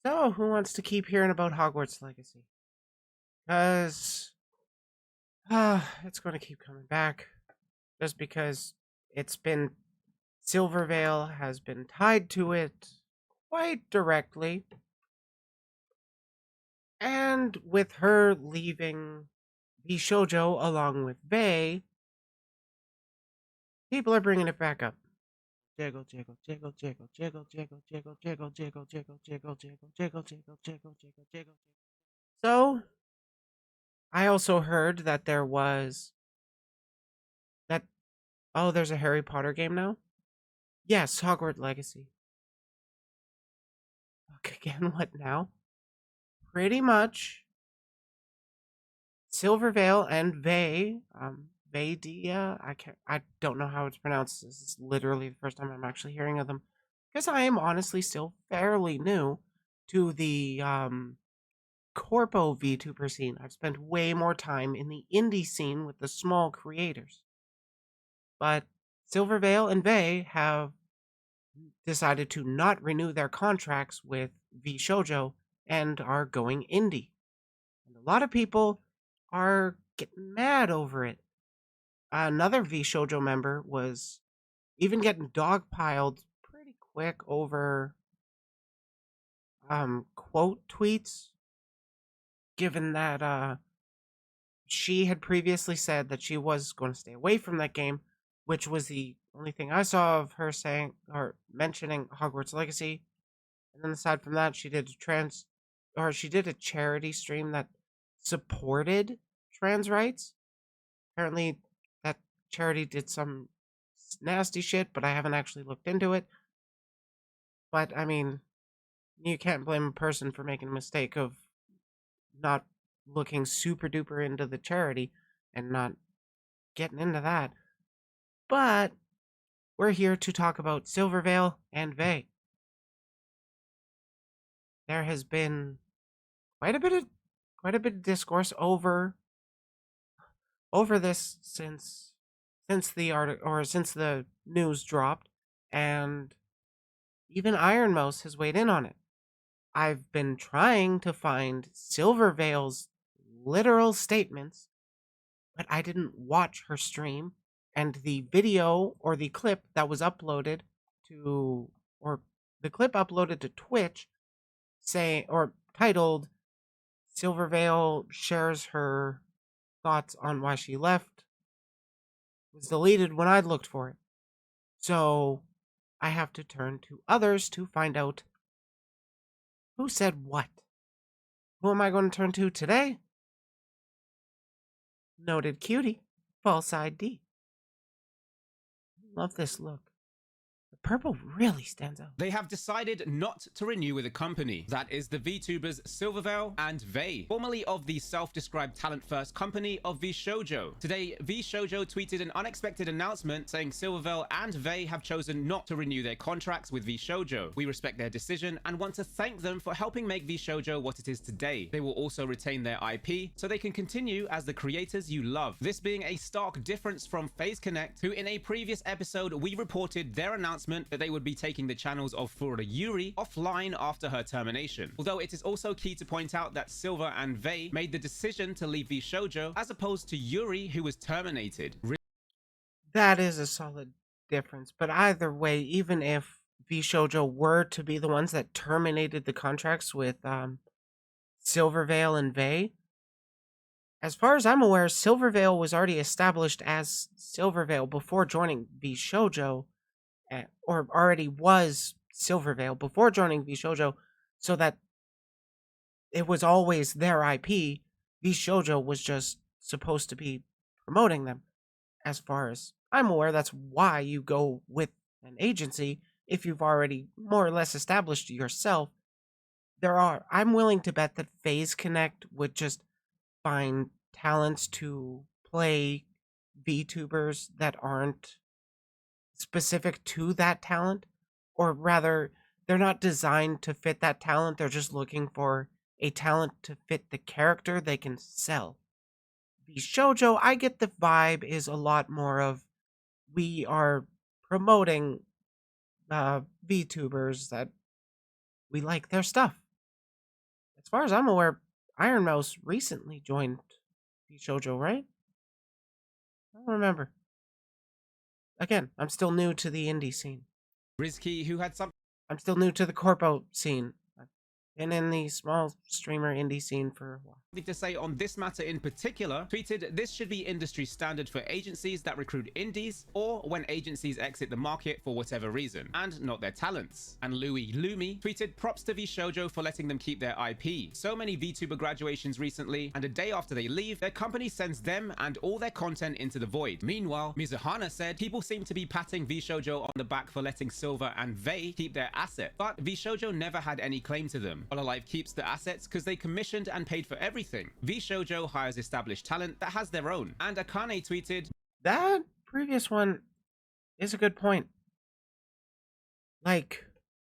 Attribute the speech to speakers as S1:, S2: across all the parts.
S1: So, who wants to keep hearing about Hogwarts Legacy? Because it's going to keep coming back. Just because it's been Silvervale has been tied to it quite directly. And with her leaving Vshojo along with Vei, people are bringing it back up. Jiggle, jiggle, jiggle, jiggle, jiggle, jiggle, jiggle, jiggle, jiggle, jiggle, jiggle, jiggle, jiggle, jiggle, jiggle, jiggle, jiggle. So, I also heard that there was that. Oh, there's a Harry Potter game now? Yes, Hogwarts Legacy. Fuck again, what now? Pretty much Silvervale and Veidia. I don't know how it's pronounced. This is literally the first time I'm actually hearing of them. Because I am honestly still fairly new to the Corpo VTuber scene. I've spent way more time in the indie scene with the small creators. But Silvervale and Vei have decided to not renew their contracts with Vshojo and are going indie. And a lot of people are getting mad over it. Another Vshojo member was even getting dogpiled pretty quick over quote tweets, given that she had previously said that she was going to stay away from that game, which was the only thing I saw of her saying or mentioning Hogwarts Legacy. And then aside from that, she did a charity stream that supported trans rights. Apparently, that charity did some nasty shit, but I haven't actually looked into it. But I mean, you can't blame a person for making a mistake of not looking super duper into the charity and not getting into that. But we're here to talk about Silvervale and Vei. There has been quite a bit of discourse over this since the article or since the news dropped, and even Iron Mouse has weighed in on it. I've been trying to find Silvervale's literal statements, but I didn't watch her stream, and the video or the clip that was uploaded to or the clip uploaded to Twitch say or titled Silvervale shares her thoughts on why she left was deleted when I looked for it. So I have to turn to others to find out who said what. Who am I going to turn to today? Noted cutie, false ID. Love this look. The purple really stands out.
S2: They have decided not to renew with the company. That is the VTubers Silvervale and Vei, formerly of the self-described talent-first company of Vshojo. Today, Vshojo tweeted an unexpected announcement saying Silvervale and Vei have chosen not to renew their contracts with Vshojo. We respect their decision and want to thank them for helping make Vshojo what it is today. They will also retain their IP so they can continue as the creators you love. This being a stark difference from FaZe Connect, who in a previous episode we reported their announcement that they would be taking the channels of Florida Yuri offline after her termination. Although it is also key to point out that Silver and Vei made the decision to leave Vshojo as opposed to Yuri, who was terminated.
S1: That is a solid difference, but either way, even if Vshojo were to be the ones that terminated the contracts with Silvervale and Vei, as far as I'm aware, Silvervale was already established as Silvervale before joining Vshojo, or already was Silvervale before joining Vshojo, so that it was always their IP. Vshojo was just supposed to be promoting them. As far as I'm aware, that's why you go with an agency if you've already more or less established yourself. I'm willing to bet that FaZe Connect would just find talents to play VTubers that aren't specific to that talent, or rather, they're not designed to fit that talent. They're just looking for a talent to fit the character they can sell. Vshojo, I get the vibe is a lot more of we are promoting VTubers that we like their stuff. far as I'm aware, Iron Mouse recently joined Vshojo, right? I don't remember. Again, I'm still new to the indie scene.
S2: Rizky, who had something
S1: I'm still new to the corpo scene. I've been in the small streamer indie scene for a while.
S2: to say on this matter in particular, tweeted, "This should be industry standard for agencies that recruit indies or when agencies exit the market for whatever reason, and not their talents." And Louis Lumi tweeted, "Props to Vshojo for letting them keep their IP. So many VTuber graduations recently, and a day after they leave, their company sends them and all their content into the void." Meanwhile, Mizuhana said, "People seem to be patting Vshojo on the back for letting Silver and Vei keep their asset, but Vshojo never had any claim to them. Hololive keeps the assets because they commissioned and paid for everything. Vshojo hires established talent that has their own." And Akane tweeted,
S1: That previous one is a good point. Like,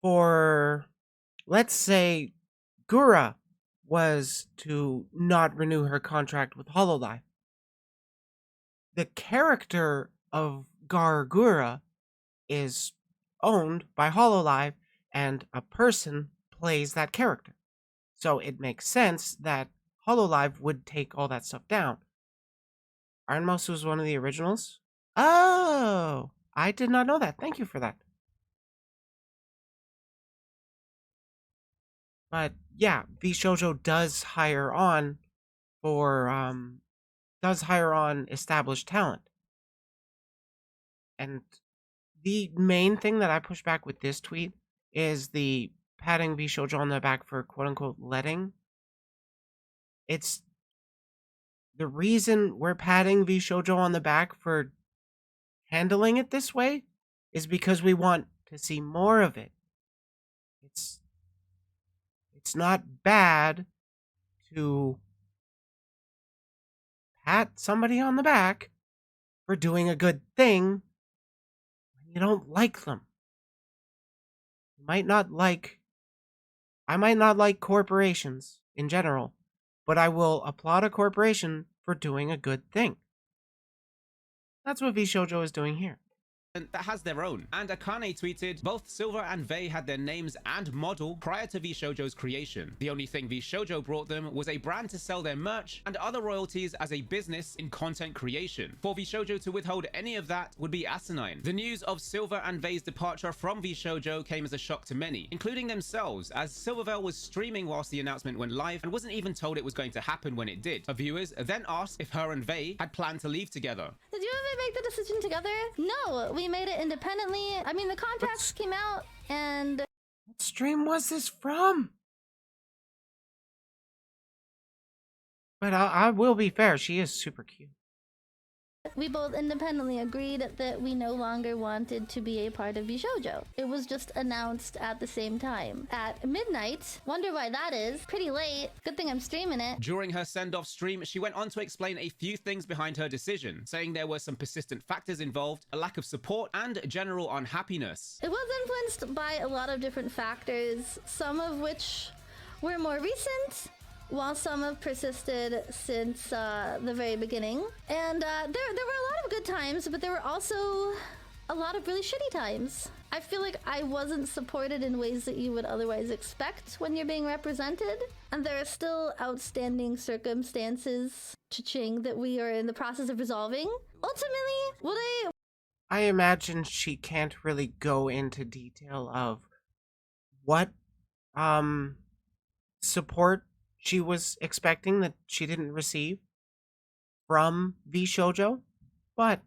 S1: for, let's say, Gura was to not renew her contract with Hololive. The character of Gura is owned by Hololive, and a person plays that character. So it makes sense that Hololive would take all that stuff down. Iron Mouse was one of the originals? Oh, I did not know that. Thank you for that. But yeah, Vshojo does hire on established talent. And the main thing that I push back with this tweet is the patting Vshojo on the back for quote unquote letting. It's the reason we're patting Vshojo on the back for handling it this way is because we want to see more of it. It's not bad to pat somebody on the back for doing a good thing when you don't like them. I might not like corporations in general, but I will applaud a corporation for doing a good thing. That's what Vshojo is doing here.
S2: that has their own. And Akane tweeted, "Both Silver and Vei had their names and model prior to Vshojo's creation. The only thing Vshojo brought them was a brand to sell their merch and other royalties as a business in content creation. For Vshojo to withhold any of that would be asinine." The news of Silver and Vei's departure from Vshojo came as a shock to many, including themselves, as Silvervale was streaming whilst the announcement went live and wasn't even told it was going to happen when it did. Her viewers then asked if her and Vei had planned to leave together.
S3: Did you ever make the decision together? No, we made it independently. I mean, the contracts came out and...
S1: What stream was this from? But I will be fair, she is super cute.
S3: we both independently agreed that we no longer wanted to be a part of Vshojo. It was just announced at the same time. At midnight. Wonder why that is. Pretty late. Good thing I'm streaming it.
S2: During her send-off stream, she went on to explain a few things behind her decision, saying there were some persistent factors involved, a lack of support, and general unhappiness.
S3: It was influenced by a lot of different factors, some of which were more recent, while some have persisted since the very beginning. And there were a lot of good times, but there were also a lot of really shitty times. I feel like I wasn't supported in ways that you would otherwise expect when you're being represented. And there are still outstanding circumstances, cha-ching, that we are in the process of resolving. Ultimately, what
S1: I imagine she can't really go into detail of what support she was expecting that she didn't receive from Vshojo, but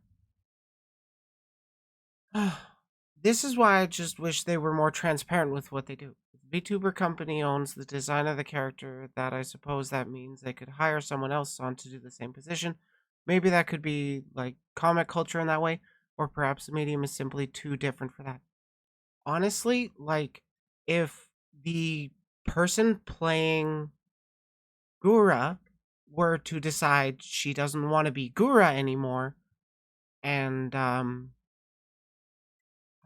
S1: this is why I just wish they were more transparent with what they do. The VTuber company owns the design of the character. That I suppose that means they could hire someone else on to do the same position. Maybe that could be like comic culture in that way, or perhaps the medium is simply too different for that. Honestly, like, if the person playing Gura were to decide she doesn't want to be Gura anymore, and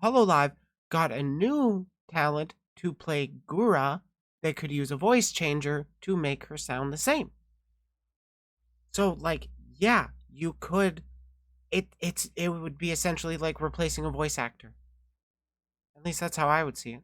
S1: Hololive got a new talent to play Gura, they could use a voice changer to make her sound the same. So, like, yeah, you could. It would be essentially like replacing a voice actor. At least that's how I would see it.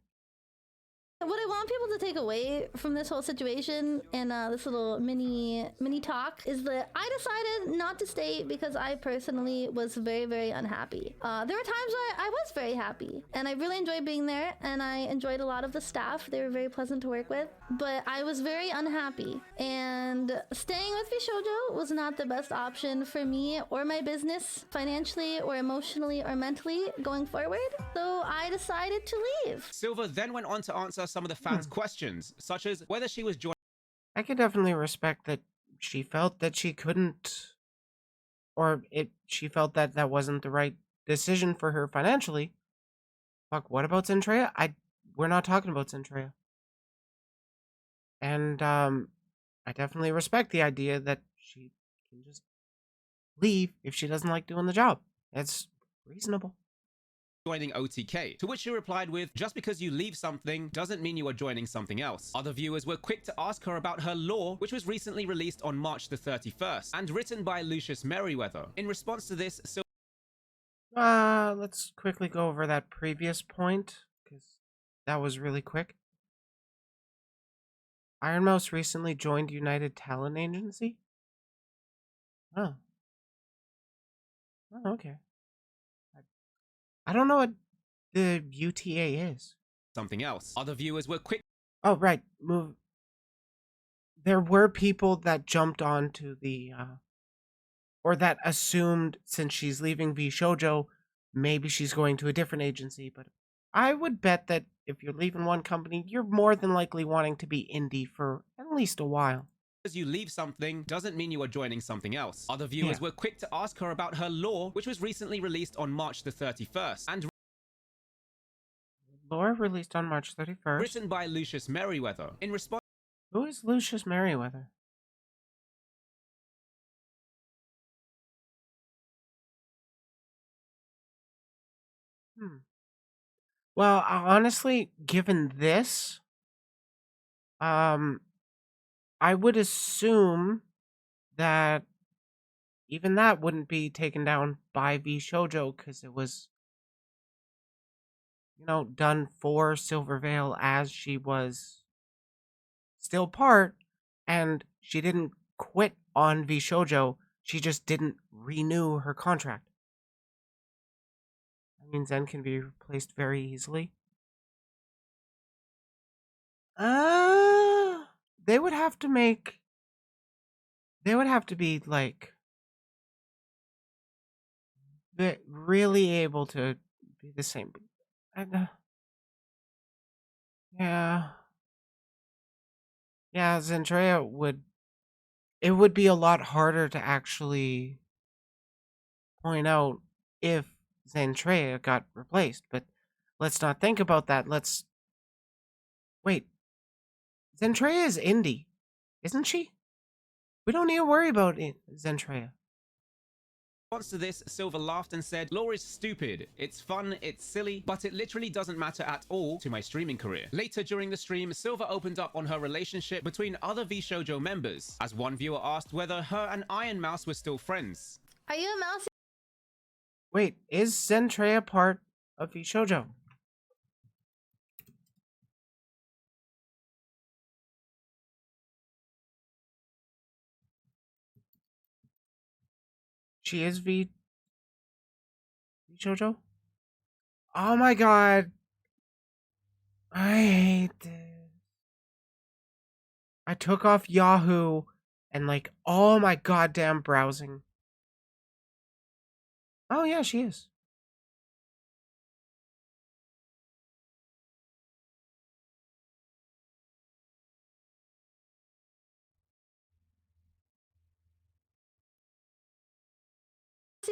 S3: What I want people to take away from this whole situation and this little mini talk is that I decided not to stay because I personally was very, very unhappy. There were times where I was very happy and I really enjoyed being there and I enjoyed a lot of the staff. They were very pleasant to work with, but I was very unhappy, and staying with Vshojo was not the best option for me or my business financially or emotionally or mentally going forward. So I decided to leave.
S2: Silver then went on to answer some of the fans' questions, such as whether she was joining
S1: I can definitely respect that she felt that she couldn't, or she felt that that wasn't the right decision for her financially. Fuck, what about Zentrea? We're not talking about Zentrea. And I definitely respect the idea that she can just leave if she doesn't like doing the job. It's reasonable.
S2: OTK, to which she replied with, just because you leave something doesn't mean you are joining something else. Other viewers were quick to ask her about her law, which was recently released on March the 31st and written by Lucius Merriweather. In response to this,
S1: Let's quickly go over that previous point, because that was really quick. Iron Mouse recently joined United Talent Agency? Oh. Oh, okay. I don't know what the UTA is.
S2: something else. Other viewers were quick
S1: Oh, right. There were people that jumped onto the, or that assumed since she's leaving Vshojo, maybe she's going to a different agency. But I would bet that if you're leaving one company, you're more than likely wanting to be indie for at least a while.
S2: Because you leave something doesn't mean you are joining something else. Other viewers
S1: Yeah.
S2: were quick to ask her about her law, which was recently released on March the 31st and
S1: Laura released on March 31st.
S2: written by Lucius Merriweather. In response
S1: Who is Lucius Merriweather? Well, honestly, given this, I would assume that even that wouldn't be taken down by Vshojo because it was, done for Silvervale as she was still part, and she didn't quit on Vshojo. She just didn't renew her contract. That means Zen can be replaced very easily. They would have to make. They would have to be like really able to be the same. Yeah, yeah. Zendrea would. It would be a lot harder to actually point out if Zendrea got replaced, but let's not think about that. Let's wait. Zendrea is indie, isn't she? We don't need to worry about Zendrea.
S2: to this, Silver laughed and said, law is stupid. It's fun, it's silly, but it literally doesn't matter at all to my streaming career. Later during the stream, Silver opened up on her relationship between other Vshojo members, as one viewer asked whether her and Iron Mouse were still friends.
S3: Are you a mouse?
S1: Wait, is Zendrea part of Vshojo? She is Vshojo? Oh my god. I hate this. I took off Yahoo and like all my goddamn browsing. Oh yeah, she is.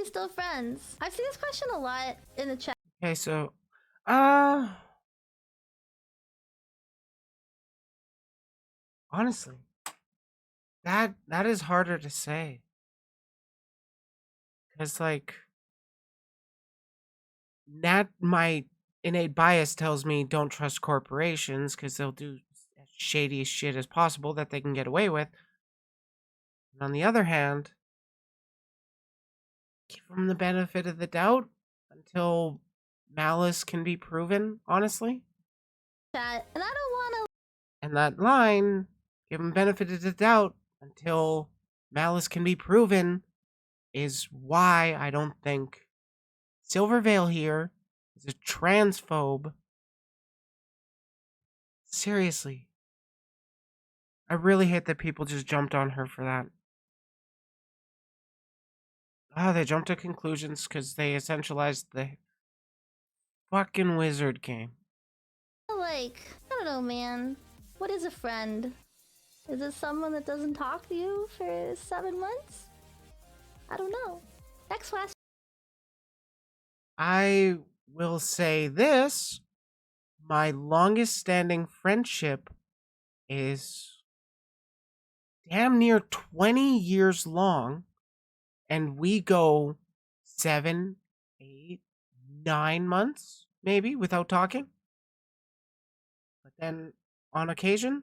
S3: Still friends? I see this question a lot in the chat.
S1: Okay, so honestly, that is harder to say. Cuz like my innate bias tells me don't trust corporations cuz they'll do as shady shit as possible that they can get away with. And on the other hand, give them the benefit of the doubt until malice can be proven, honestly.
S3: Chat, and I don't
S1: And that line, give him benefit of the doubt until malice can be proven, is why I don't think Silvervale here is a transphobe. Seriously. I really hate that people just jumped on her for that. They jumped to conclusions because they essentialized the fucking wizard game.
S3: Like, I don't know, man. What is a friend? Is it someone that doesn't talk to you for 7 months? I don't know. Next question.
S1: I will say this. My longest standing friendship is damn near 20 years long, and we go 7, 8, 9 months, maybe, without talking. But then, on occasion,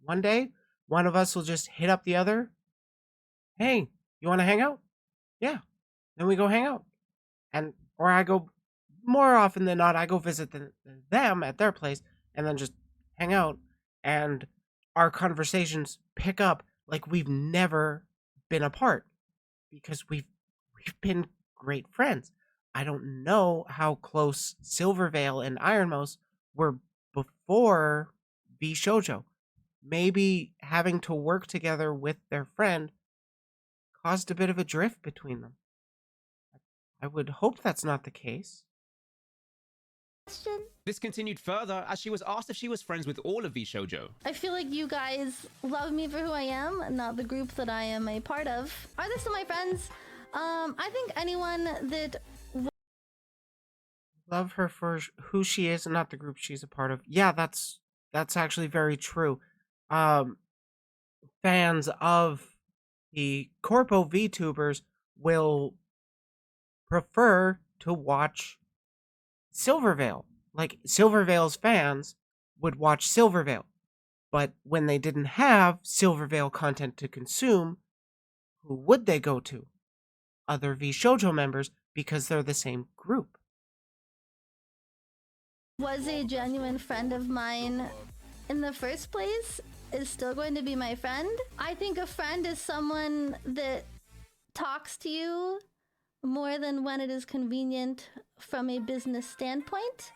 S1: one day, one of us will just hit up the other. Hey, you want to hang out? Yeah. Then we go hang out. Or I go, more often than not, I go visit them at their place and then just hang out. And our conversations pick up like we've never been apart because we've been great friends. I don't know how close Silvervale and Ironmouse were before Vshojo. Maybe having to work together with their friend caused a bit of a drift between them. I would hope that's not the case.
S3: Question.
S2: This continued further as she was asked if she was friends with all of Vshojo.
S3: I feel like you guys love me for who I am, not the group that I am a part of. Are they still my friends? I think anyone that
S1: Love her for who she is and not the group she's a part of. Yeah, that's actually very true. Fans of the Corpo VTubers will prefer to watch Silvervale. Like, Silvervale's fans would watch Silvervale. But when they didn't have Silvervale content to consume, who would they go to? Other Vshojo members, because they're the same group.
S3: was a genuine friend of mine in the first place is still going to be my friend. I think a friend is someone that talks to you more than when it is convenient from a business standpoint,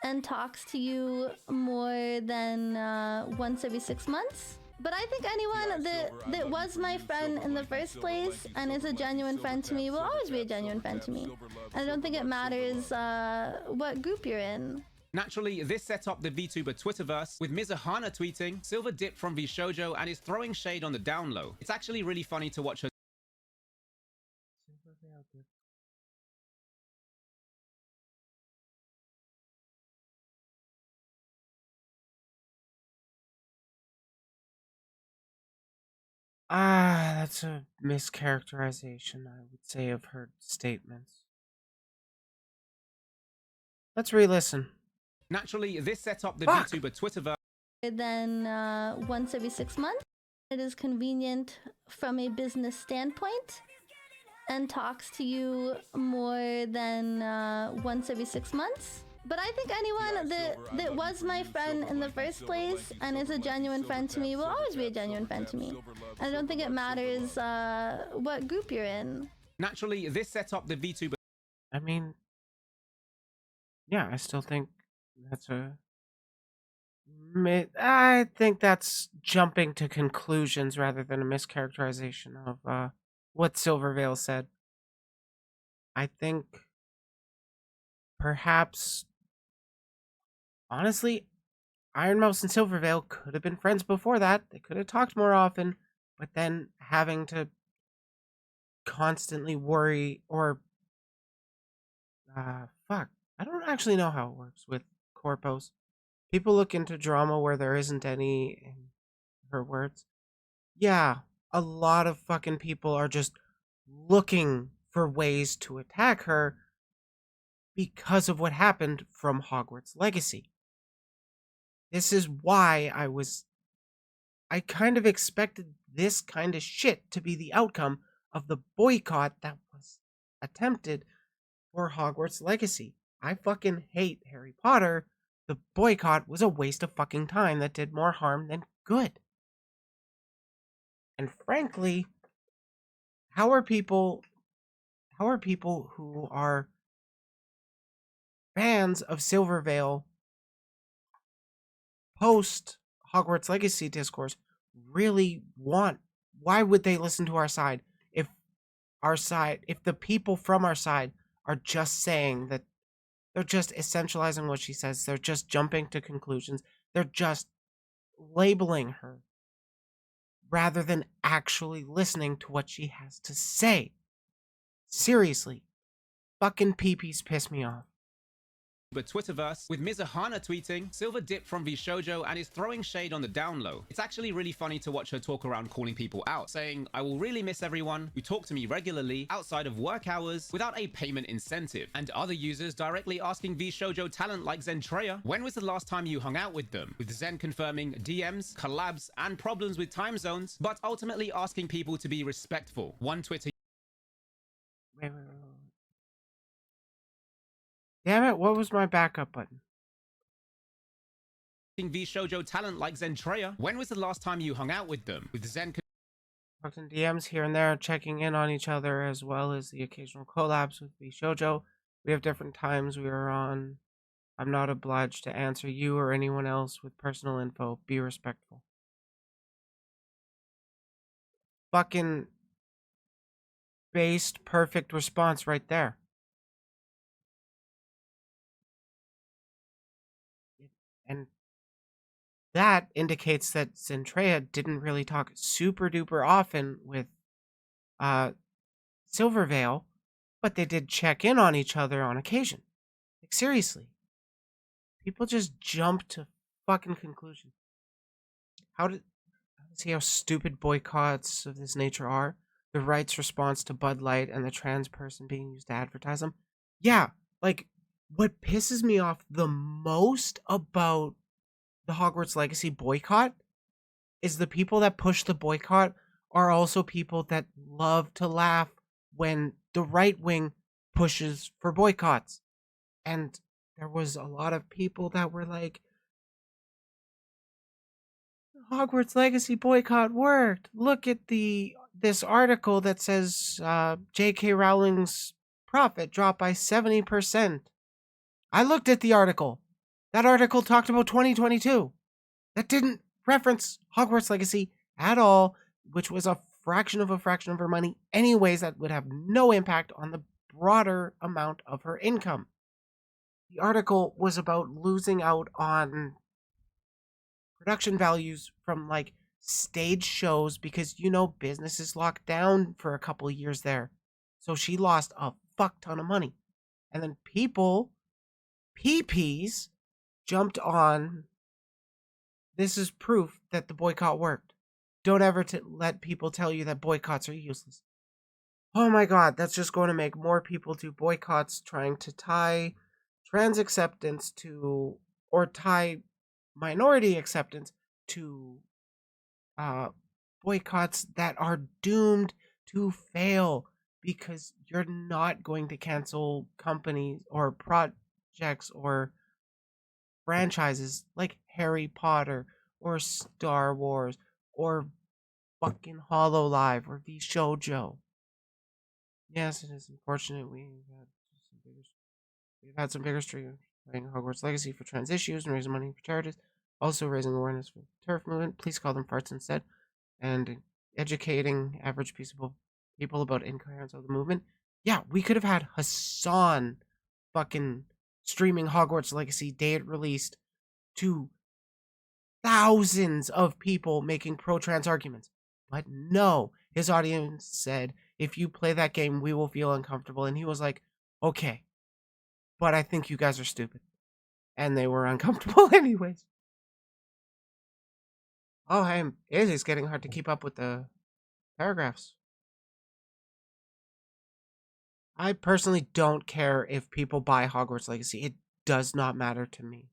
S3: and talks to you more than once every 6 months. But I think anyone that was my friend in the first place and is a genuine friend to me will always be a genuine friend to me. And I don't think it matters what group you're in.
S2: Naturally, this set up the VTuber Twitterverse, with Mizuhana tweeting, Silver dipped from Vshojo and is throwing shade on the down low. It's actually really funny to watch her.
S1: That's a mischaracterization, I would say, of her statements. Let's re-listen.
S2: Naturally, this set up the
S1: Fuck.
S2: VTuber Twitterverse.
S3: Then once every 6 months. It is convenient from a business standpoint, and talks to you more than once every 6 months. But I think anyone that was my friend in the first place and is a genuine friend to me will always be a genuine friend to me. And I don't think it matters what group you're in.
S2: Naturally, this set up the VTuber.
S1: I mean, yeah, I still think that's I think that's jumping to conclusions rather than a mischaracterization of what Silvervale said. I think perhaps, honestly, Ironmouse and Silvervale could have been friends before that. They could have talked more often, but then having to constantly worry or fuck. I don't actually know how it works with corpos. People look into drama where there isn't any, in her words. Yeah, a lot of fucking people are just looking for ways to attack her because of what happened from Hogwarts Legacy. This is why I kind of expected this kind of shit to be the outcome of the boycott that was attempted for Hogwarts Legacy. I fucking hate Harry Potter, the boycott was a waste of fucking time that did more harm than good. And frankly, how are people who are fans of Silvervale post Hogwarts Legacy discourse really want? Why would they listen to our side if the people from our side are just saying that they're just essentializing what she says, they're just jumping to conclusions, they're just labeling her rather than actually listening to what she has to say? Seriously, fucking peepees piss me off.
S2: But Twitterverse, with Mizuhana tweeting, Silver dipped from Vshojo and is throwing shade on the down low. It's actually really funny to watch her talk around calling people out, saying, "I will really miss everyone who talk to me regularly outside of work hours without a payment incentive," and other users directly asking Vshojo talent like Zentreya, when was the last time you hung out with them, with Zen confirming DMs, collabs, and problems with time zones, but ultimately asking people to be respectful. One Twitter
S1: Wait. Damn it, what was my backup button?
S2: Vshojo talent like Zentreya, when was the last time you hung out with them, with Zen
S1: Talked in DMs here and there, checking in on each other, as well as the occasional collabs with Vshojo. We have different times we are on. I'm not obliged to answer you or anyone else with personal info. Be respectful. Fucking based perfect response right there. And that indicates that Zentreya didn't really talk super duper often with Silvervale, but they did check in on each other on occasion. Like, seriously. People just jump to fucking conclusions. See how stupid boycotts of this nature are? The right's response to Bud Light and the trans person being used to advertise them? Yeah, like, what pisses me off the most about the Hogwarts Legacy boycott is the people that push the boycott are also people that love to laugh when the right wing pushes for boycotts. And there was a lot of people that were like, Hogwarts Legacy boycott worked. Look at this article that says J.K. Rowling's profit dropped by 70%. I looked at the article. That article talked about 2022. That didn't reference Hogwarts Legacy at all, which was a fraction of her money anyways. That would have no impact on the broader amount of her income. The article was about losing out on production values from like stage shows because business is locked down for a couple of years there. So she lost a fuck ton of money. And then PPs jumped on. This is proof that the boycott worked. Don't ever let people tell you that boycotts are useless. Oh my god, that's just going to make more people do boycotts trying to tie trans acceptance to, or tie minority acceptance to boycotts that are doomed to fail because you're not going to cancel companies or projects or franchises like Harry Potter or Star Wars or fucking HoloLive or Vshojo. Yes, it is unfortunate we've had some bigger streams playing Hogwarts Legacy for trans issues and raising money for charities, also raising awareness for the turf movement. Please call them farts instead, and educating average peaceable people about incoherence of the movement. Yeah, we could have had Hassan fucking streaming Hogwarts Legacy day it released to thousands of people making pro-trans arguments. But no, his audience said, if you play that game, we will feel uncomfortable. And he was like, okay, but I think you guys are stupid. And they were uncomfortable anyways. Oh, hey, it is getting hard to keep up with the paragraphs. I personally don't care if people buy Hogwarts Legacy. It does not matter to me.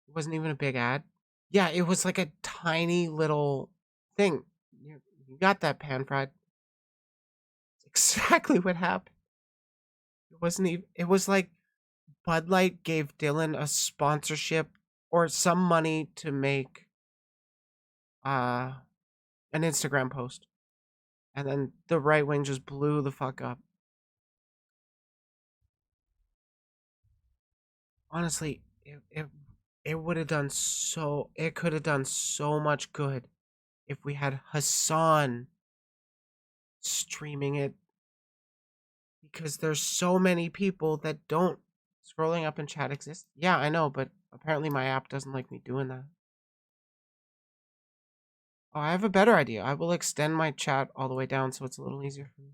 S1: It wasn't even a big ad. Yeah, it was like a tiny little thing. You got that, pan fried. It's exactly what happened. It wasn't even. It was like Bud Light gave Dylan a sponsorship or some money to make uh an Instagram post. And then the right wing just blew the fuck up. Honestly, it would have done so it could have done so much good if we had Hassan streaming it, because there's so many people that don't scrolling up in chat exists. Yeah, I know, but apparently my app doesn't like me doing that. Oh, I have a better idea. I will extend my chat all the way down so it's a little easier for me.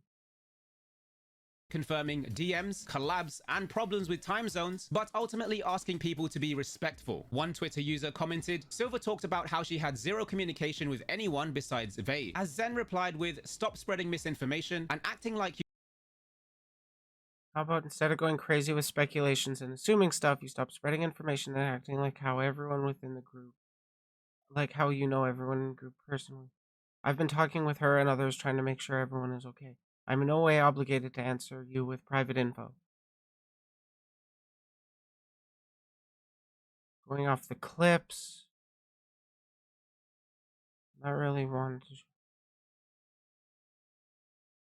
S2: Confirming DMs, collabs, and problems with time zones, but ultimately asking people to be respectful. One Twitter user commented, Silver talked about how she had zero communication with anyone besides Vei, as Zen replied with, stop spreading misinformation and acting like you.
S1: How about instead of going crazy with speculations and assuming stuff, you stop spreading information and acting like how everyone within the group, like how you know everyone in the group personally. I've been talking with her and others trying to make sure everyone is okay. I'm in no way obligated to answer you with private info. Going off the clips. Not really wanting to.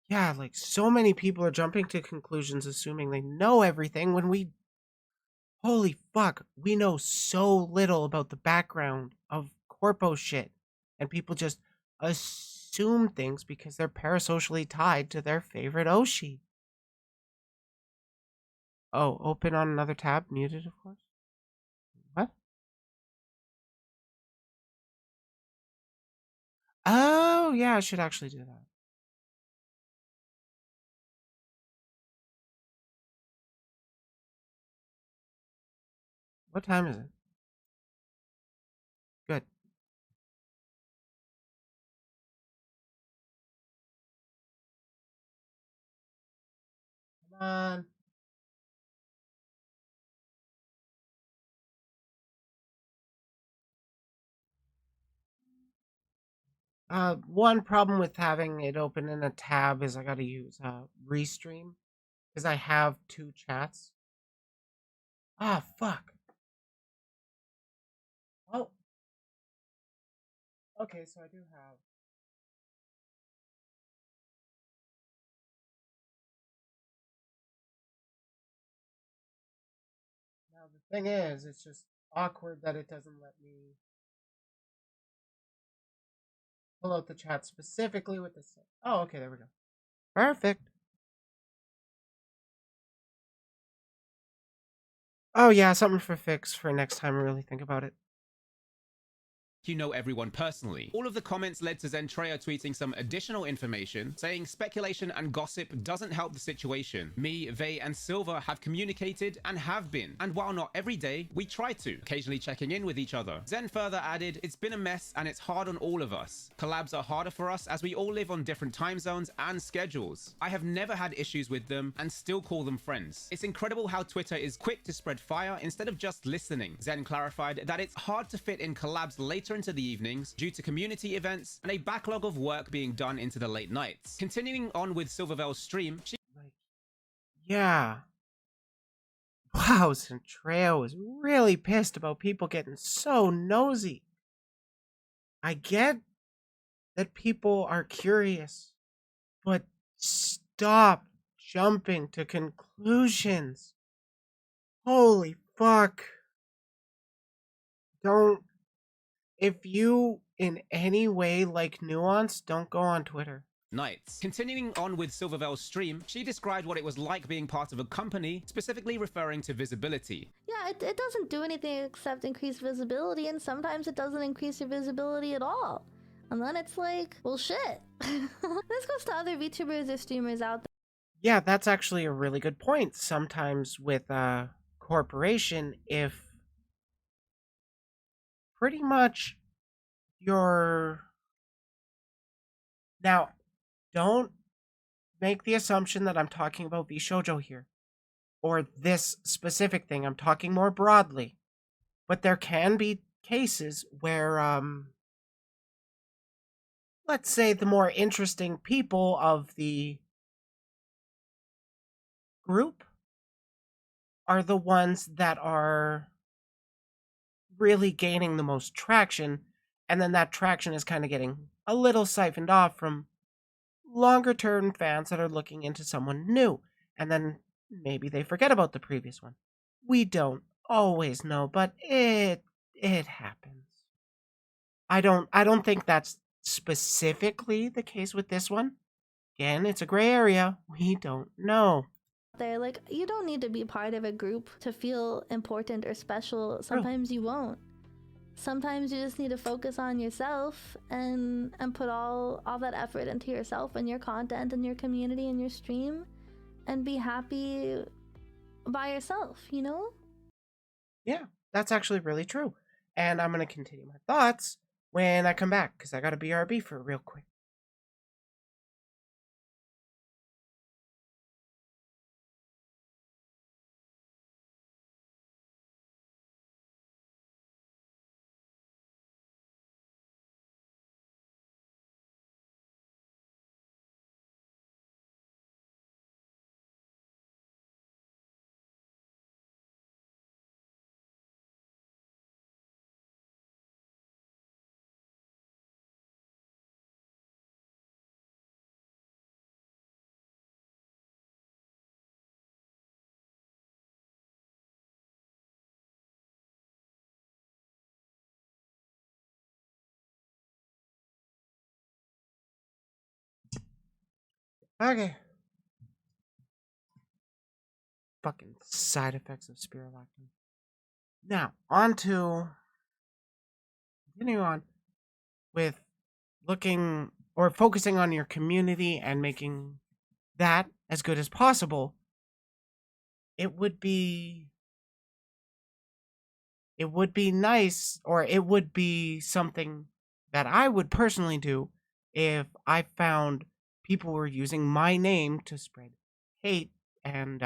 S1: Yeah, like so many people are jumping to conclusions assuming they know everything when we. Holy fuck, we know so little about the background of corpo shit. And people just assume things because they're parasocially tied to their favorite Oshi. Oh, open on another tab, muted, of course. What? Oh, yeah, I should actually do that. What time is it? Good. Come on. One problem with having it open in a tab is I gotta use Restream because I have two chats. Ah, fuck. Oh, okay, so I do have. Now the thing is, it's just awkward that it doesn't let me pull out the chat specifically with this. Oh, okay, there we go. Perfect. Oh yeah, something for fix for next time I really think about it.
S2: You know everyone personally. All of the comments led to Zentrea tweeting some additional information, saying speculation and gossip doesn't help the situation. Me, Vei, and Silver have communicated and have been, and while not every day, we try to, occasionally checking in with each other. Zen further added, it's been a mess and it's hard on all of us. Collabs are harder for us as we all live on different time zones and schedules. I have never had issues with them and still call them friends. It's incredible how Twitter is quick to spread fire instead of just listening. Zen clarified that it's hard to fit in collabs later into the evenings due to community events and a backlog of work being done into the late nights. Continuing on with Silvervale's stream, she
S1: Yeah. Wow, Centreo was really pissed about people getting so nosy. I get that people are curious, but stop jumping to conclusions. Holy fuck. Don't. If you in any way like nuance, don't go on Twitter.
S2: nights. Continuing on with Silvervale's stream, she described what it was like being part of a company, specifically referring to visibility.
S3: Yeah, it doesn't do anything except increase visibility, and sometimes it doesn't increase your visibility at all. And then it's like, well, shit. This goes to other VTubers or streamers out there.
S1: Yeah, that's actually a really good point. Sometimes with a corporation, if pretty much you're. Now, don't make the assumption that I'm talking about Vshojo here, or this specific thing. I'm talking more broadly. But there can be cases where, let's say the more interesting people of the group are the ones that are really gaining the most traction, and then that traction is kind of getting a little siphoned off from longer term fans that are looking into someone new, and then maybe they forget about the previous one. We don't always know, but it happens. I don't think that's specifically the case with this one. Again, it's a gray area. We don't know.
S3: There, like, you don't need to be part of a group to feel important or special.
S1: True.
S3: Sometimes you won't. Sometimes you just need to focus on yourself and put all that effort into yourself and your content and your community and your stream, and be happy by yourself, you know?
S1: Yeah, that's actually really true. And I'm going to continue my thoughts when I come back because I got to BRB for real quick. Okay. Fucking side effects of spirulactin. Now, on to continuing on with looking or focusing on your community and making that as good as possible. It would be nice, or it would be something that I would personally do if I found people were using my name to spread hate and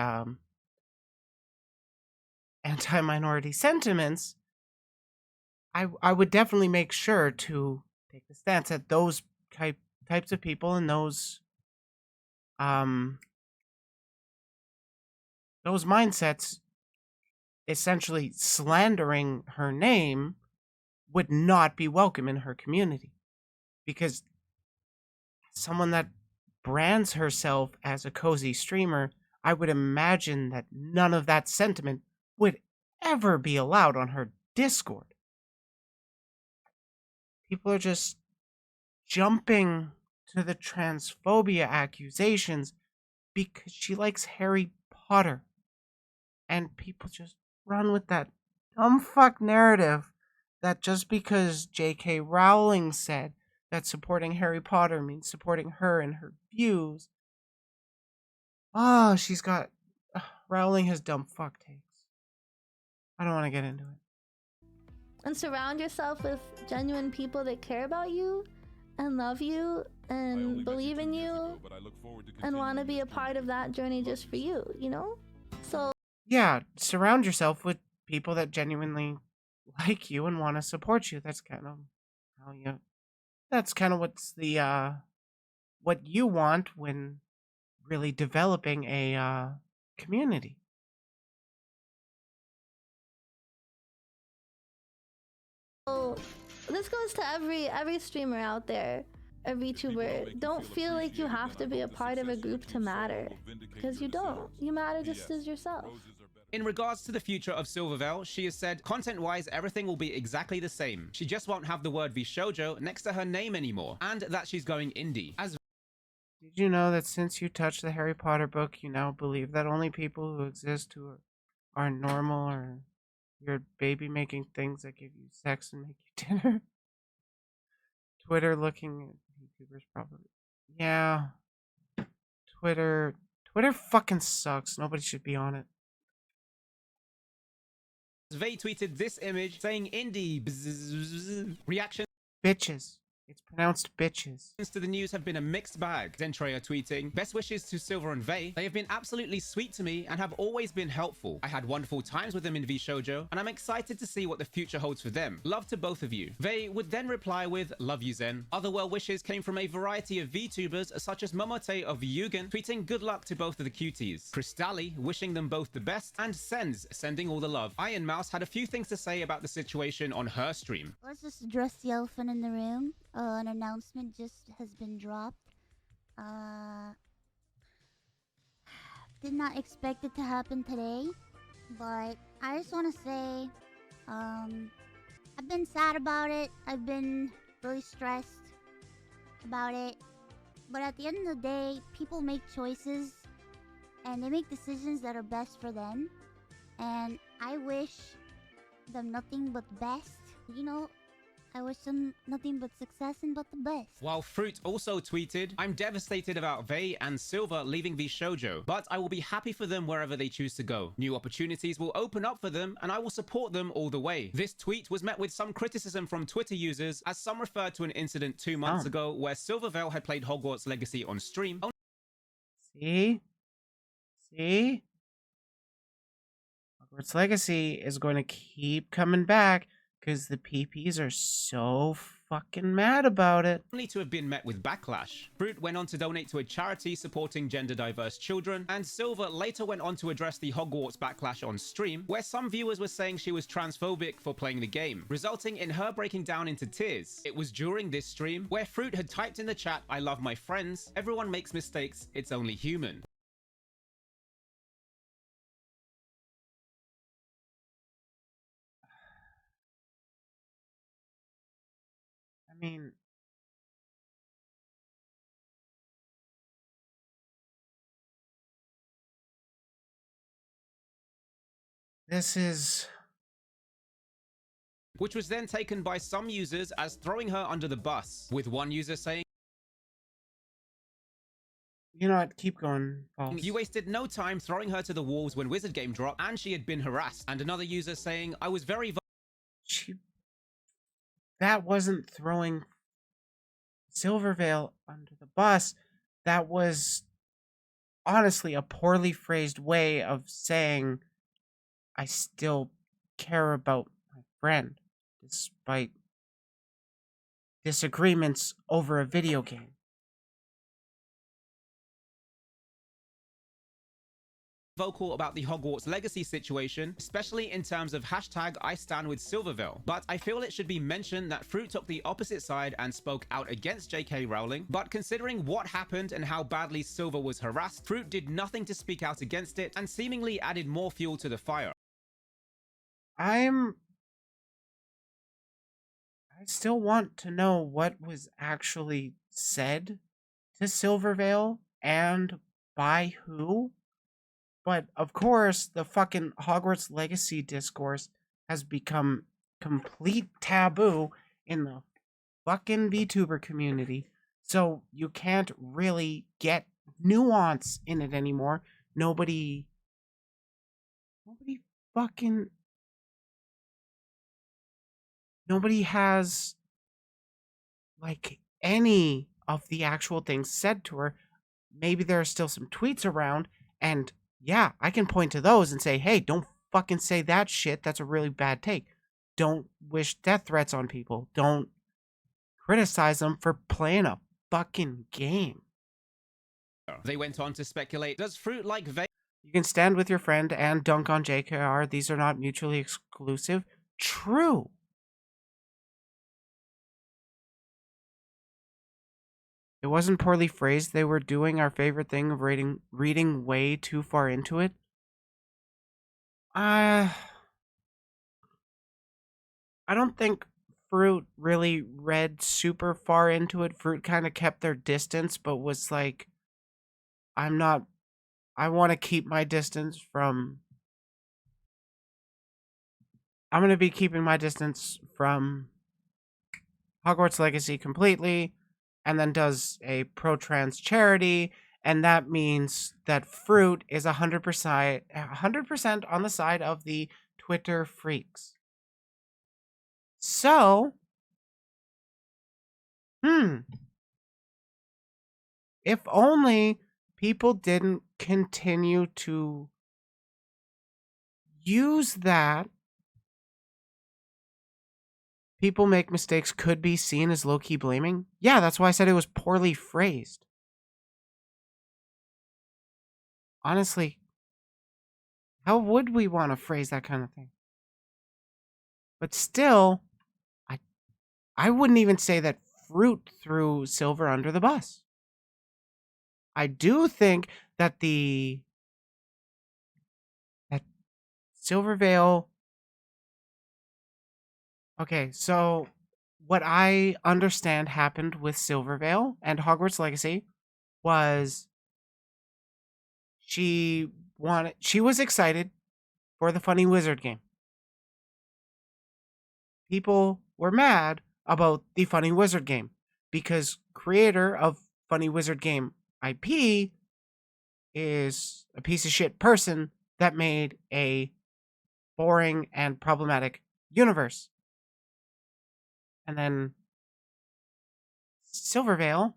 S1: anti-minority sentiments. I would definitely make sure to take the stance that those types of people and those mindsets essentially slandering her name would not be welcome in her community, because someone that brands herself as a cozy streamer, I would imagine that none of that sentiment would ever be allowed on her Discord. People are just jumping to the transphobia accusations because she likes Harry Potter. And people just run with that dumb fuck narrative that just because J.K. Rowling said that supporting Harry Potter means supporting her and her views. Oh, she's got. Rowling has dumb fuck takes. I don't want to get into it.
S3: And surround yourself with genuine people that care about you and love you and believe in you and want to be a part of that journey just for you, you know? So
S1: Yeah, surround yourself with people that genuinely like you and want to support you. That's kind of how you. That's kind of what you want when really developing a community.
S3: this goes to every streamer out there, every VTuber. Don't feel like you have to be a part of a group to matter, because you don't. You matter just as yourself.
S2: In regards to the future of Silvervale, she has said, content-wise, everything will be exactly the same. She just won't have the word Vshojo next to her name anymore, and that she's going indie. As
S1: Did you know that since you touched the Harry Potter book, you now believe that only people who exist who are normal or you're baby making things that give you sex and make you dinner? Twitter looking at YouTubers probably. Yeah. Twitter fucking sucks. Nobody should be on it.
S2: Vei tweeted this image saying indie reaction
S1: Bitches. It's pronounced bitches.
S2: To the news have been a mixed bag. Zentreya tweeting, best wishes to Silver and Vei. They have been absolutely sweet to me and have always been helpful. I had wonderful times with them in Vshojo, and I'm excited to see what the future holds for them. Love to both of you. Vei would then reply with, love you Zen. Other well wishes came from a variety of VTubers such as Momote of Yugen, tweeting good luck to both of the cuties. Crystalli wishing them both the best, and Sens sending all the love. Iron Mouse had a few things to say about the situation on her stream.
S4: Let's just address the elephant in the room. An announcement just has been dropped. Did not expect it to happen today, but I just want to say, I've been sad about it. I've been really stressed about it. But at the end of the day, people make choices and they make decisions that are best for them. And I wish them nothing but best. You know, I wish them nothing but success and but the best.
S2: While Fruit also tweeted, I'm devastated about Vei and Silver leaving Vshojo, but I will be happy for them wherever they choose to go. New opportunities will open up for them and I will support them all the way. This tweet was met with some criticism from Twitter users, as some referred to an incident 2 months ago where Silvervale had played Hogwarts Legacy on stream.
S1: See? Hogwarts Legacy is going to keep coming back because the PPs are so fucking mad about it.
S2: Only to have been met with backlash. Fruit went on to donate to a charity supporting gender diverse children, and Silver later went on to address the Hogwarts backlash on stream, where some viewers were saying she was transphobic for playing the game, resulting in her breaking down into tears. It was during this stream where Fruit had typed in the chat, I love my friends, everyone makes mistakes, it's only human.
S1: I mean, this is...
S2: Which was then taken by some users as throwing her under the bus, with one user saying,
S1: you know what? Keep going, False.
S2: you wasted no time throwing her to the wolves when Wizard Game dropped and she had been harassed. And another user saying, I was very
S1: That wasn't throwing Silvervale under the bus. That was honestly a poorly phrased way of saying I still care about my friend despite disagreements over a video game.
S2: vocal about the Hogwarts Legacy situation, especially in terms of hashtag I stand with Silvervale. But I feel it should be mentioned that Fruit took the opposite side and spoke out against JK Rowling. But considering what happened and how badly Silver was harassed, Fruit did nothing to speak out against it and seemingly added more fuel to the fire.
S1: I still want to know what was actually said to Silvervale and by who. But of course, the fucking Hogwarts Legacy discourse has become complete taboo in the fucking VTuber community. So you can't really get nuance in it anymore. Nobody has like any of the actual things said to her. Maybe there are still some tweets around, and yeah, I can point to those and say, hey, don't fucking say that shit. That's a really bad take. Don't wish death threats on people. Don't criticize them for playing a fucking game.
S2: They went on to speculate, does Fruit like Vei?
S1: You can stand with your friend and dunk on JKR. These are not mutually exclusive. True. It wasn't poorly phrased. They were doing our favorite thing of reading way too far into it. I don't think Fruit really read super far into it. Fruit kind of kept their distance, but was like, I want to keep my distance from... I'm going to be keeping my distance from Hogwarts Legacy completely, and then does a pro-trans charity, and that means that Fruit is 100% on the side of the Twitter freaks. So, Hmm. If only people didn't continue to use that. People make mistakes could be seen as low-key blaming. Yeah, that's why I said it was poorly phrased. Honestly, how would we want to phrase that kind of thing? But still, I I wouldn't even say that Fruit threw Silver under the bus. I do think that that Silvervale. Okay, so what I understand happened with Silvervale and Hogwarts Legacy was she was excited for the Funny Wizard game. People were mad about the Funny Wizard game because creator of Funny Wizard game IP is a piece of shit person that made a boring and problematic universe. And then Silvervale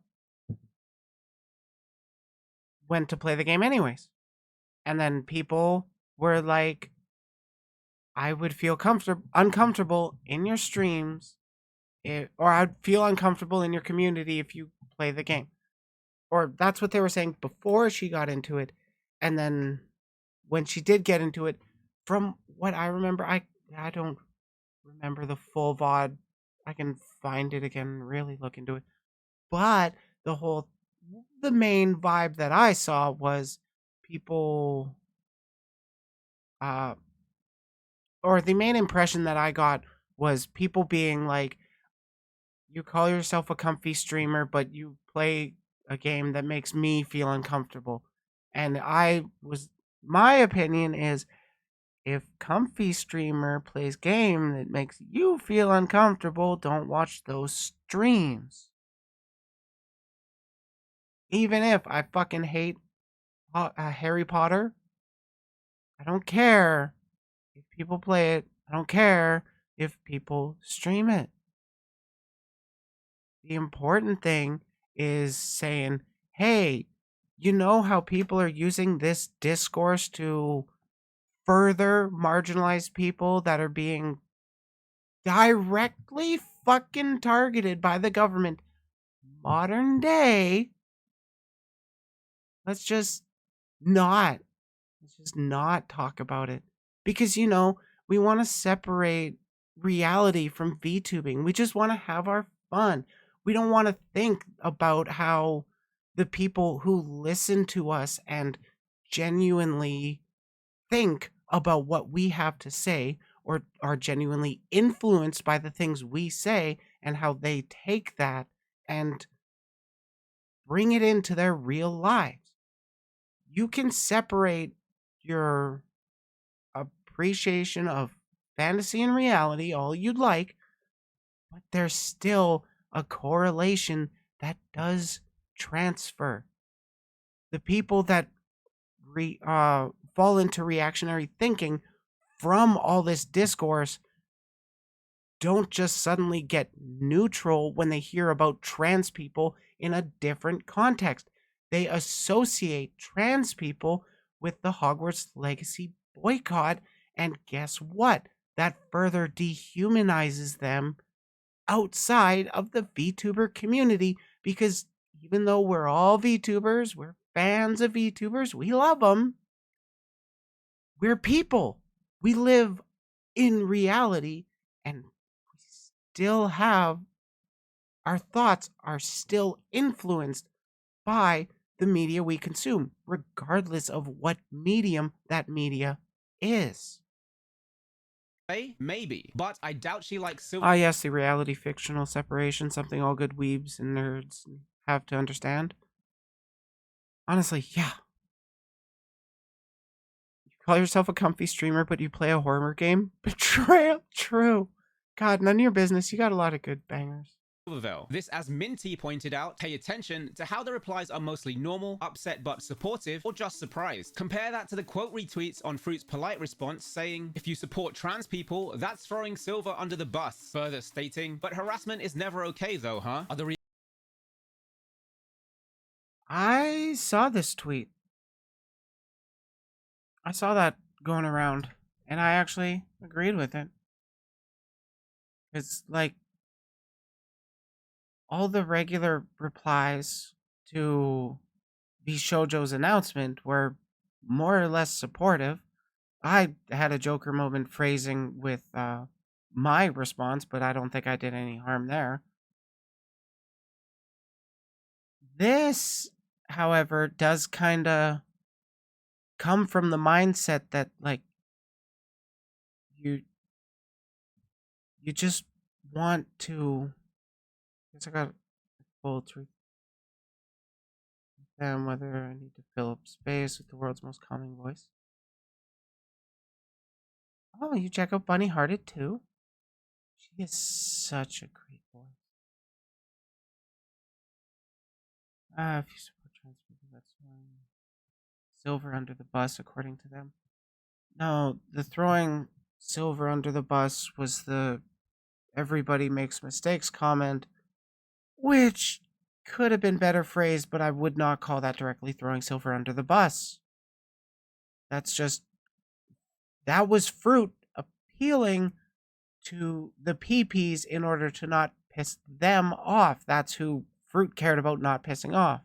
S1: went to play the game anyways. And then people were like, I would feel uncomfortable in your streams, or I'd feel uncomfortable in your community if you play the game. Or that's what they were saying before she got into it. And then when she did get into it, from what I remember, I don't remember the full VOD. I can find it again and really look into it. But the main vibe that I saw was people, uh, or the main impression that I got was people being like, you call yourself a comfy streamer, but you play a game that makes me feel uncomfortable. And my opinion is, if comfy streamer plays game that makes you feel uncomfortable, don't watch those streams. Even if I fucking hate Harry Potter, I don't care if people play it. I don't care if people stream it. The important thing is saying, hey, you know how people are using this discourse to further marginalize people that are being directly fucking targeted by the government. Modern day, let's just not talk about it, because we want to separate reality from VTubing. We just want to have our fun. We don't want to think about how the people who listen to us and genuinely think about what we have to say, or are genuinely influenced by the things we say, and how they take that and bring it into their real lives. You can separate your appreciation of fantasy and reality all you'd like, but there's still a correlation that does transfer. The people that fall into reactionary thinking from all this discourse don't just suddenly get neutral when they hear about trans people in a different context. They associate trans people with the Hogwarts Legacy boycott, and guess what? That further dehumanizes them outside of the VTuber community, because even though we're all VTubers, we're fans of VTubers, we love them, we're people. We live in reality, and we still have our thoughts are still influenced by the media we consume, regardless of what medium that media is.
S2: Maybe, but I doubt she likes Silver.
S1: Ah, yes, the reality fictional separation, something all good weebs and nerds have to understand. Honestly, yeah. You call yourself a comfy streamer, but you play a horror game? Betrayal? True. God, none of your business. You got a lot of good bangers.
S2: Silvervale. This, as Minty pointed out, pay attention to how the replies are mostly normal, upset but supportive, or just surprised. Compare that to the quote retweets on Fruit's polite response saying, if you support trans people, that's throwing Silver under the bus. Further stating, but harassment is never okay though, huh? Are the
S1: I saw this tweet. I saw that going around, and I actually agreed with it. It's like all the regular replies to Vshojo's announcement were more or less supportive. I had a Joker moment phrasing with my response, but I don't think I did any harm there. This, however, does kind of come from the mindset that like you you just want to. I guess I got full truth. And whether I need to fill up space with the world's most calming voice. Oh, you check out Bunny Hearted too? She is such a great voice. If you support trans people, that's fine. Silver under the bus, according to them. No, the throwing Silver under the bus was the everybody makes mistakes comment, which could have been better phrased, but I would not call that directly throwing Silver under the bus. That was Fruit appealing to the PPs in order to not piss them off. That's who Fruit cared about not pissing off.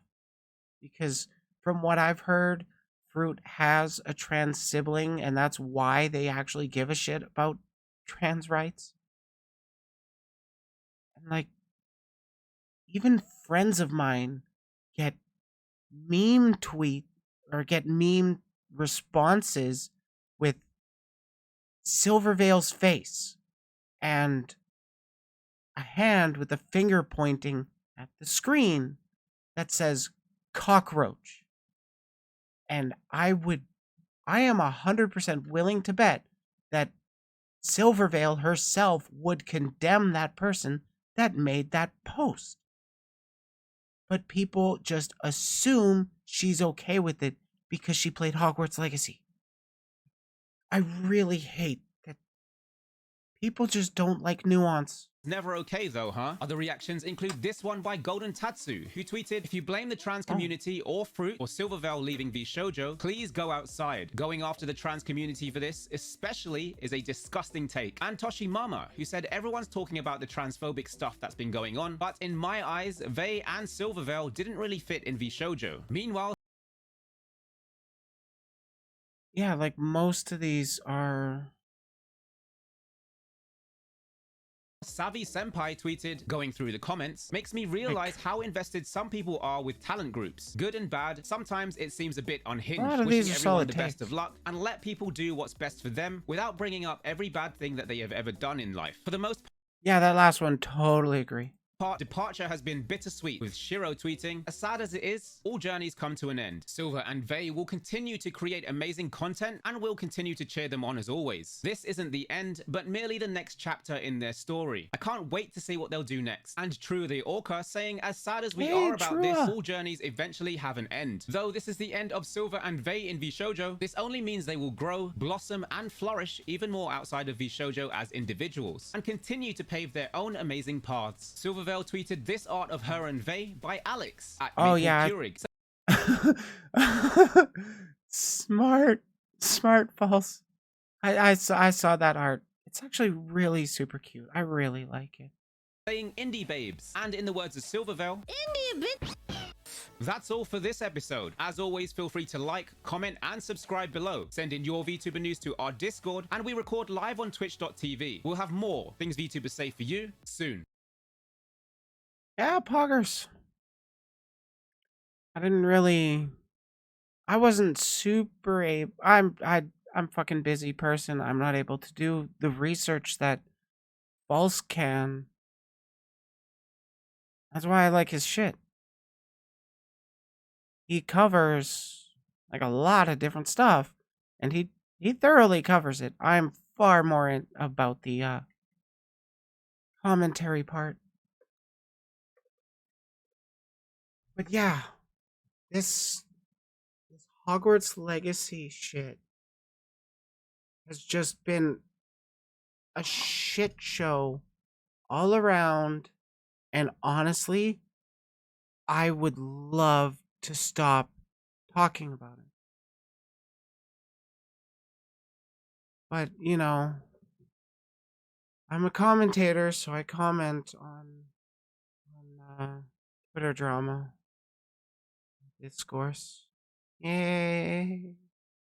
S1: Because from what I've heard, Fruit has a trans sibling, and that's why they actually give a shit about trans rights. And like, even friends of mine get meme tweet or get meme responses with Silvervale's face and a hand with a finger pointing at the screen that says cockroach. And I am 100% willing to bet that Silvervale herself would condemn that person that made that post. But people just assume she's okay with it because she played Hogwarts Legacy. I really hate that people just don't like nuance.
S2: Never okay though, huh? Other reactions include this one by Golden Tatsu, who tweeted, "If you blame the trans community or Fruit or Silvervale leaving Vshojo, please go outside. Going after the trans community for this, especially, is a disgusting take." And Toshi Mama, who said, "Everyone's talking about the transphobic stuff that's been going on, but in my eyes, Vei and Silvervale didn't really fit in Vshojo." Meanwhile,
S1: yeah, like most of these are.
S2: Savvy Senpai tweeted, "Going through the comments makes me realize how invested some people are with talent groups. Good and bad, sometimes it seems a bit unhinged,
S1: A lot of
S2: wishing
S1: these are
S2: everyone
S1: solid
S2: the best
S1: takes.
S2: of luck and let people do what's best for them without bringing up every bad thing that they have ever done in life. For the most
S1: Yeah, that last one, totally agree.
S2: part, departure has been bittersweet, with Shiro tweeting, "As sad as it is, all journeys come to an end. Silver and Vei will continue to create amazing content and will continue to cheer them on as always. This isn't the end, but merely the next chapter in their story. I can't wait to see what they'll do next." And True the Orca saying, "As sad as we
S1: Hey,
S2: are about this,
S1: Trua.
S2: all journeys eventually have an end. Though this is the end of Silver and Vei in Vshojo, this only means they will grow, blossom, and flourish even more outside of Vshojo as individuals, and continue to pave their own amazing paths." Silvervale tweeted this art of her and Vei by Alex at
S1: Oh,
S2: Maple
S1: yeah.
S2: Keurig.
S1: Smart false. I saw that art. It's actually really super cute. I really like it.
S2: Saying indie babes. And in the words of Silvervale,
S3: Indie bitch.
S2: that's all for this episode. As always, feel free to like, comment, and subscribe below. Send in your VTuber news to our Discord, and we record live on twitch.tv. We'll have more things VTubers say for you soon.
S1: Yeah, poggers. I wasn't super able. I'm fucking busy person. I'm not able to do the research that False can. That's why I like his shit. He covers like a lot of different stuff, and he thoroughly covers it. I'm far more about the commentary part. But yeah, this Hogwarts Legacy shit has just been a shit show all around, and honestly, I would love to stop talking about it. But, I'm a commentator, so I comment on Twitter drama, discourse. Yay.